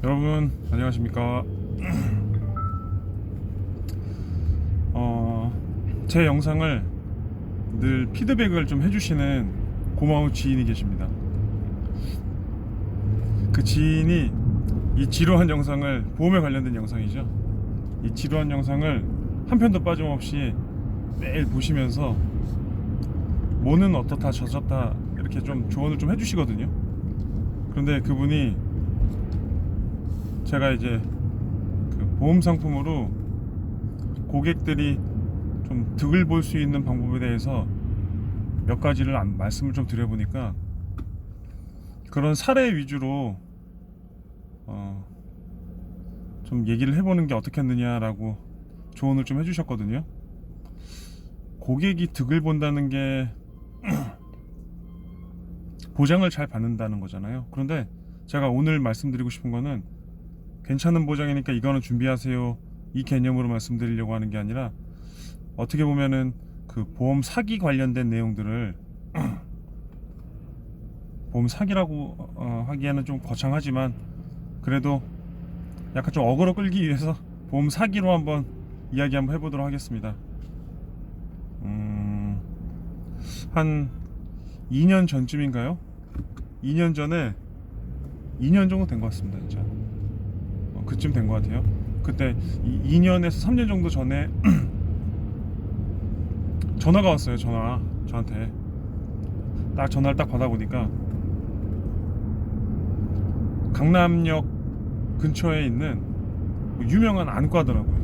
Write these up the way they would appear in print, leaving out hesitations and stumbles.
여러분 안녕하십니까. 제 영상을 늘 피드백을 좀 해주시는 고마운 지인이 계십니다. 그 지인이 이 지루한 영상을, 보험에 관련된 영상이죠, 이 지루한 영상을 한 편도 빠짐없이 매일 보시면서 뭐는 어떻다 저렇다 이렇게 좀 조언을 좀 해주시거든요. 그런데 그분이 제가 이제 그 보험 상품으로 고객들이 좀 득을 볼 수 있는 방법에 대해서 몇 가지를 말씀을 좀 드려보니까, 그런 사례 위주로 좀 얘기를 해보는 게 어떻겠느냐라고 조언을 좀 해주셨거든요. 고객이 득을 본다는 게 보장을 잘 받는다는 거잖아요. 그런데 제가 오늘 말씀드리고 싶은 거는 괜찮은 보장이니까 이거는 준비하세요, 이 개념으로 말씀드리려고 하는 게 아니라, 어떻게 보면은 그 보험 사기 관련된 내용들을 보험 사기라고 하기에는 좀 거창하지만 그래도 약간 좀 어그로 끌기 위해서 보험 사기로 한번 이야기 한번 해보도록 하겠습니다. 한 2년 전쯤인가요? 2년 전에, 2년 정도 된 것 같습니다. 진짜 그쯤 된 것 같아요. 그때 2년에서 3년 정도 전에 전화가 왔어요. 저한테 딱 전화를 딱 받아보니까 강남역 근처에 있는 유명한 안과더라고요.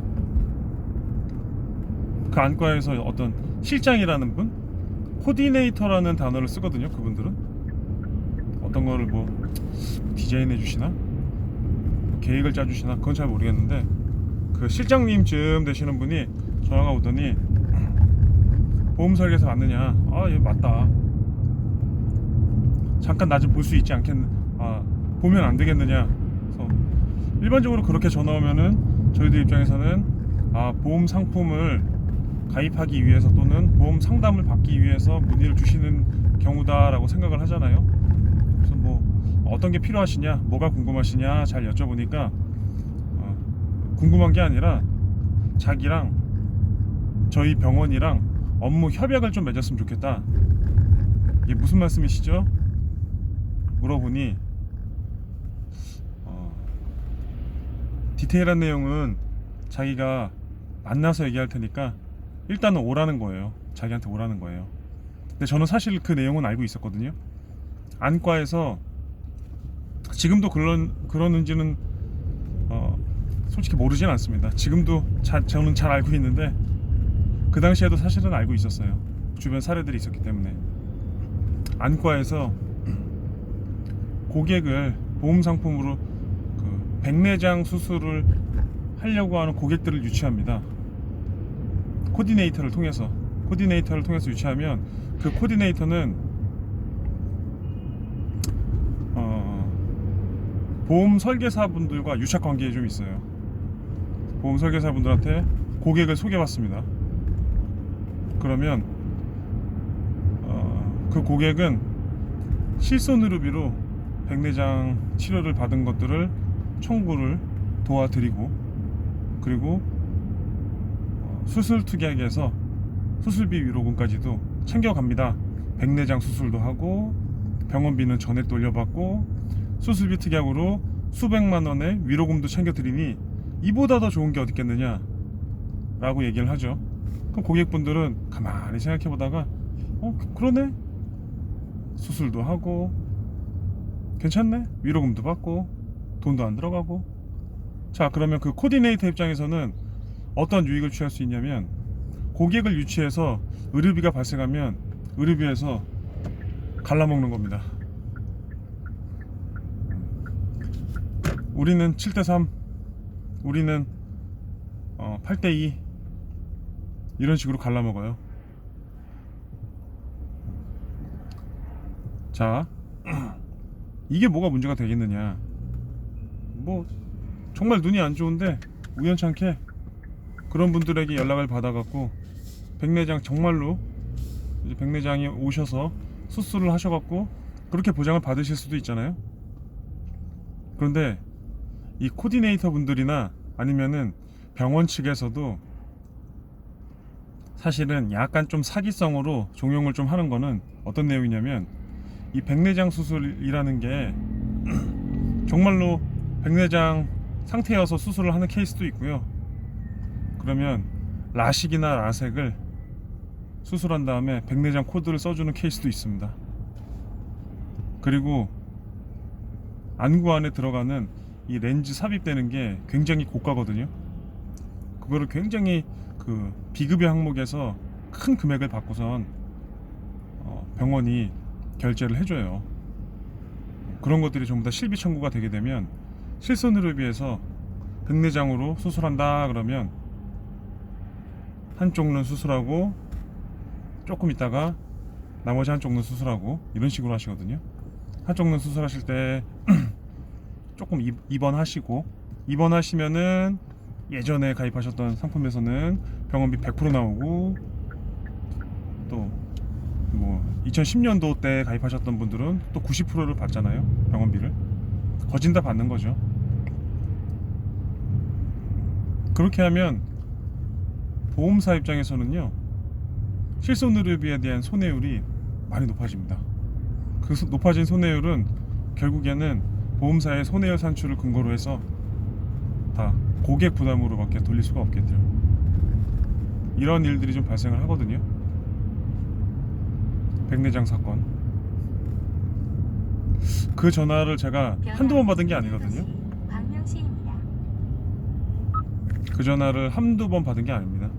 그 안과에서 어떤 실장이라는 분, 코디네이터라는 단어를 쓰거든요. 그분들은 어떤 거를 뭐 디자인해 주시나 계획을 짜 주시나 그건 잘 모르겠는데, 그 실장님쯤 되시는 분이 전화가 오더니 보험 설계사 맞느냐, 예 맞다, 잠깐 나 좀 볼 수 있지 보면 안 되겠느냐. 그래서 일반적으로 그렇게 전화 오면은 저희들 입장에서는 보험 상품을 가입하기 위해서 또는 보험 상담을 받기 위해서 문의를 주시는 경우다라고 생각을 하잖아요. 그래서 뭐 어떤 게 필요하시냐, 뭐가 궁금하시냐 잘 여쭤보니까 궁금한 게 아니라 자기랑 저희 병원이랑 업무 협약을 좀 맺었으면 좋겠다. 이게 무슨 말씀이시죠? 물어보니 디테일한 내용은 자기가 만나서 얘기할 테니까 일단은 오라는 거예요. 자기한테 오라는 거예요. 근데 저는 사실 그 내용은 알고 있었거든요. 안과에서 지금도 그러는지는 솔직히 모르진 않습니다. 지금도 저는 잘 알고 있는데 그 당시에도 사실은 알고 있었어요. 주변 사례들이 있었기 때문에. 안과에서 고객을 보험 상품으로 그 백내장 수술을 하려고 하는 고객들을 유치합니다. 코디네이터를 통해서 유치하면, 그 코디네이터는 보험 설계사분들과 유착 관계에 좀 있어요. 보험 설계사분들한테 고객을 소개받습니다. 그러면 그 고객은 실손의료비로 백내장 치료를 받은 것들을 청구를 도와드리고, 그리고 수술 특약에서 수술비 위로금까지도 챙겨갑니다. 백내장 수술도 하고 병원비는 전액 돌려받고 수술비 특약으로 수백만 원의 위로금도 챙겨드리니 이보다 더 좋은 게 어디 있겠느냐 라고 얘기를 하죠. 그럼 고객분들은 가만히 생각해보다가 그러네, 수술도 하고 괜찮네, 위로금도 받고 돈도 안 들어가고. 자, 그러면 그 코디네이터 입장에서는 어떤 유익을 취할 수 있냐면, 고객을 유치해서 의료비가 발생하면 의료비에서 갈라먹는 겁니다. 우리는 7대3, 우리는 8대2 이런 식으로 갈라먹어요. 자, 이게 뭐가 문제가 되겠느냐. 뭐 정말 눈이 안 좋은데 우연찮게 그런 분들에게 연락을 받아갖고 백내장, 정말로 이제 백내장이 오셔서 수술을 하셔갖고 그렇게 보장을 받으실 수도 있잖아요. 그런데 이 코디네이터 분들이나 아니면은 병원 측에서도 사실은 약간 좀 사기성으로 종용을 좀 하는 거는 어떤 내용이냐면, 이 백내장 수술이라는 게 정말로 백내장 상태여서 수술을 하는 케이스도 있고요. 그러면 라식이나 라섹을 수술한 다음에 백내장 코드를 써주는 케이스도 있습니다. 그리고 안구 안에 들어가는 이 렌즈 삽입되는 게 굉장히 고가거든요. 그거를 굉장히 그 비급여 항목에서 큰 금액을 받고선 병원이 결제를 해줘요. 그런 것들이 전부 다 실비 청구가 되게 되면 실손의료비에서 백내장으로 수술한다 그러면 한쪽 눈 수술하고 조금 있다가 나머지 한쪽 눈 수술하고 이런 식으로 하시거든요. 한쪽 눈 수술하실 때 조금 입원하시고, 입원하시면은 예전에 가입하셨던 상품에서는 병원비 100% 나오고, 또 뭐 2010년도 때 가입하셨던 분들은 또 90%를 받잖아요. 병원비를 거진 다 받는 거죠. 그렇게 하면 보험사 입장에서는요, 실손의료비에 대한 손해율이 많이 높아집니다. 그 높아진 손해율은 결국에는 보험사의 손해율 산출을 근거로 해서 다 고객 부담으로밖에 돌릴 수가 없겠죠. 이런 일들이 좀 발생을 하거든요. 백내장 사건. 그 전화를 제가 한두 번 받은 게 아니거든요. 그 전화를 한두 번 받은 게 아닙니다.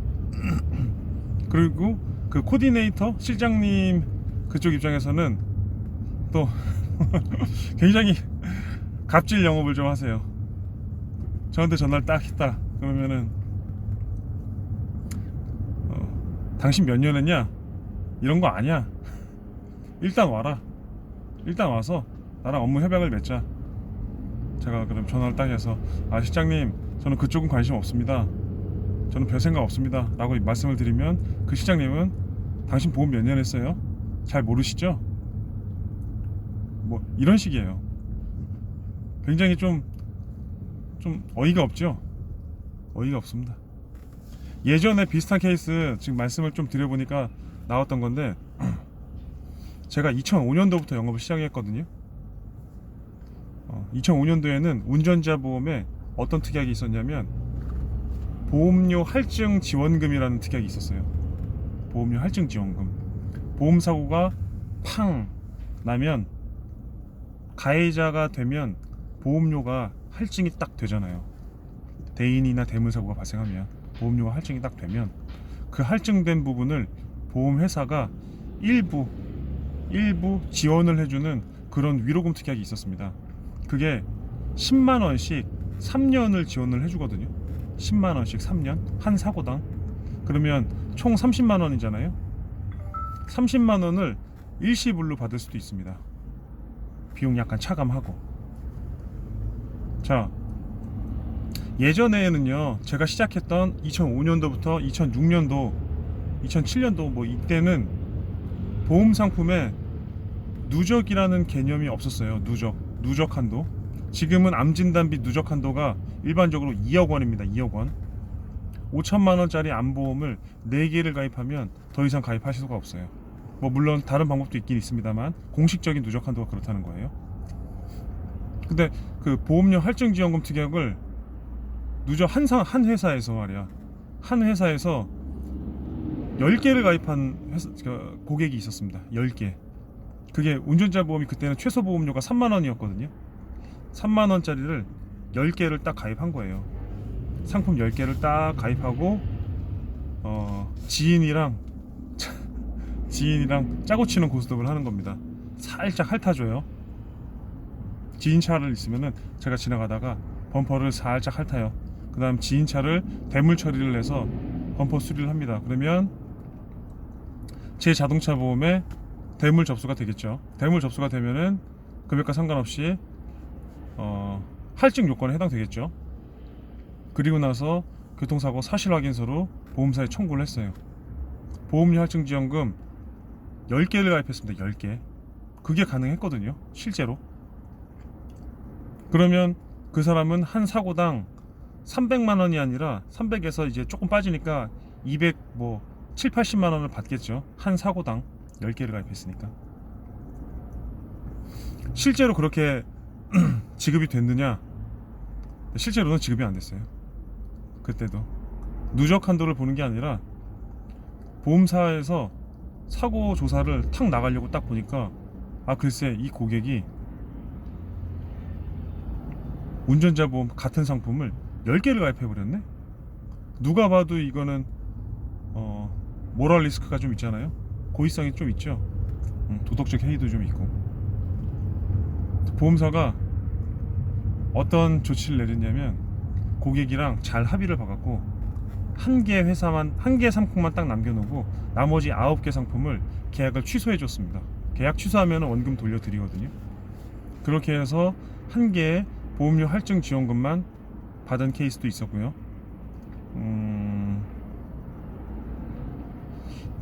그리고 그 코디네이터 실장님 그쪽 입장에서는 또 굉장히 갑질 영업을 좀 하세요. 저한테 전화를 딱 했다 그러면은 당신 몇 년 했냐? 이런 거 아니야. 일단 와라. 일단 와서 나랑 업무 협약을 맺자. 제가 그럼 전화를 딱 해서, 실장님 저는 그쪽은 관심 없습니다. 저는 별 생각 없습니다 라고 말씀을 드리면, 그 실장님은 당신 보험 몇 년 했어요? 잘 모르시죠? 뭐 이런 식이에요. 굉장히 좀 어이가 없죠? 어이가 없습니다. 예전에 비슷한 케이스 지금 말씀을 좀 드려보니까 나왔던 건데, 제가 2005년도부터 영업을 시작했거든요. 2005년도에는 운전자 보험에 어떤 특약이 있었냐면 보험료 할증 지원금이라는 특약이 있었어요. 보험료 할증 지원금. 보험사고가 팡 나면, 가해자가 되면 보험료가 할증이 딱 되잖아요. 대인이나 대물사고가 발생하면 보험료가 할증이 딱 되면, 그 할증된 부분을 보험회사가 일부 지원을 해주는 그런 위로금 특약이 있었습니다. 그게 10만원씩 3년을 지원을 해주거든요. 10만원씩 3년 한 사고당. 그러면 총 30만원이잖아요 30만원을 일시불로 받을 수도 있습니다. 비용 약간 차감하고. 자, 예전에는요, 제가 시작했던 2005년도부터 2006년도 2007년도 뭐 이때는 보험 상품에 누적이라는 개념이 없었어요. 누적 한도. 지금은 암진단비 누적 한도가 일반적으로 2억 원입니다. 2억 원. 5천만 원짜리 암보험을 4개를 가입하면 더 이상 가입하실 수가 없어요. 뭐 물론 다른 방법도 있긴 있습니다만 공식적인 누적 한도가 그렇다는 거예요. 근데 그 보험료 할증 지원금 특약을 누적 한 회사에서 말이야. 한 회사에서 10개를 가입한 고객이 있었습니다. 10개. 그게 운전자 보험이 그때는 최소 보험료가 3만 원이었거든요. 3만 원짜리를 10개를 딱 가입한 거예요. 상품 10개를 딱 가입하고 지인이랑 짜고 치는 고스톱을 하는 겁니다. 살짝 핥아줘요. 지인 차를 있으면은 제가 지나가다가 범퍼를 살짝 핥아요. 그 다음 지인 차를 대물 처리를 해서 범퍼 수리를 합니다. 그러면 제 자동차 보험에 대물 접수가 되겠죠. 대물 접수가 되면은 금액과 상관없이 할증 요건에 해당되겠죠. 그리고 나서 교통사고 사실 확인서로 보험사에 청구를 했어요. 보험료 할증 지원금 10개를 가입했습니다. 10개. 그게 가능했거든요. 실제로. 그러면 그 사람은 한 사고당 300만 원이 아니라 300에서 이제 조금 빠지니까 200 뭐 7, 80만 원을 받겠죠. 한 사고당 10개를 가입했으니까. 실제로 그렇게 지급이 됐느냐? 실제로는 지급이 안 됐어요. 그때도 누적 한도를 보는 게 아니라 보험사에서 사고 조사를 탁 나가려고 딱 보니까 아 글쎄 이 고객이 운전자 보험 같은 상품을 10개를 가입해버렸네? 누가 봐도 이거는 모럴 리스크가 좀 있잖아요. 고의성이 좀 있죠. 도덕적 해이도 좀 있고. 보험사가 어떤 조치를 내렸냐면 고객이랑 잘 합의를 봐갖고 한 개 회사만, 한 개 상품만 딱 남겨놓고 나머지 9개 상품을 계약을 취소해 줬습니다. 계약 취소하면 원금 돌려드리거든요. 그렇게 해서 한 개의 보험료 할증 지원금만 받은 케이스도 있었고요.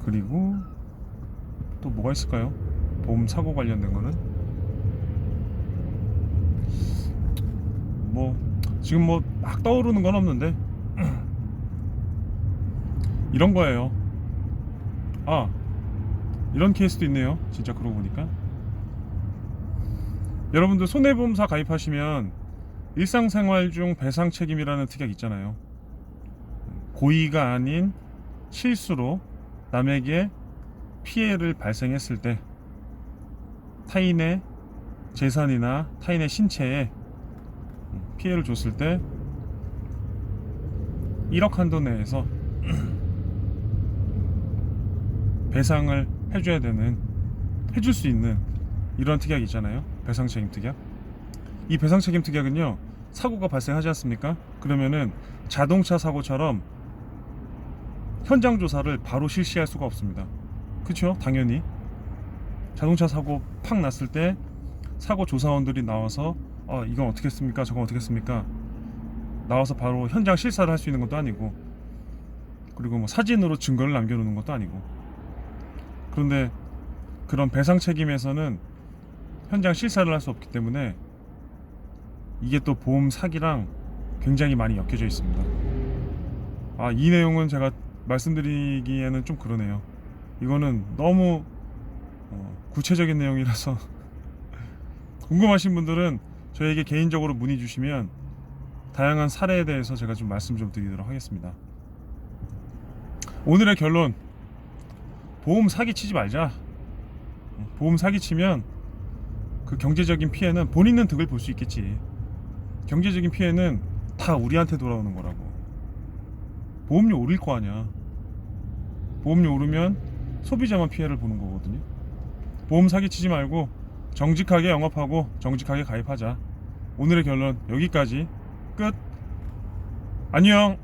그리고 또 뭐가 있을까요? 보험 사고 관련된 거는 뭐 지금 뭐 막 떠오르는 건 없는데 이런 거예요. 아, 이런 케이스도 있네요. 진짜 그러고 보니까 여러분들 손해보험사 가입하시면 일상생활 중 배상 책임이라는 특약 있잖아요. 고의가 아닌 실수로 남에게 피해를 발생했을 때 타인의 재산이나 타인의 신체에 피해를 줬을 때 1억 한도 내에서 배상을 해줘야 되는, 해줄 수 있는 이런 특약이 있잖아요. 배상 책임 특약. 이 배상 책임 특약은요, 사고가 발생하지 않습니까? 그러면은 자동차 사고처럼 현장 조사를 바로 실시할 수가 없습니다. 그렇죠? 당연히 자동차 사고 팍 났을 때 사고 조사원들이 나와서 이건 어떻게 했습니까? 저건 어떻게 했습니까? 나와서 바로 현장 실사를 할 수 있는 것도 아니고, 그리고 뭐 사진으로 증거를 남겨놓는 것도 아니고. 그런데 그런 배상 책임에서는 현장 실사를 할 수 없기 때문에 이게 또 보험 사기랑 굉장히 많이 엮여져 있습니다. 이 내용은 제가 말씀드리기에는 좀 그러네요. 이거는 너무 구체적인 내용이라서 궁금하신 분들은 저에게 개인적으로 문의 주시면 다양한 사례에 대해서 제가 좀 말씀 좀 드리도록 하겠습니다. 오늘의 결론, 보험 사기 치지 말자. 보험 사기 치면 그 경제적인 피해는 본인은 득을 볼 수 있겠지. 경제적인 피해는 다 우리한테 돌아오는 거라고. 보험료 오를 거 아니야. 보험료 오르면 소비자만 피해를 보는 거거든요. 보험 사기 치지 말고 정직하게 영업하고 정직하게 가입하자. 오늘의 결론 여기까지. 끝. 안녕.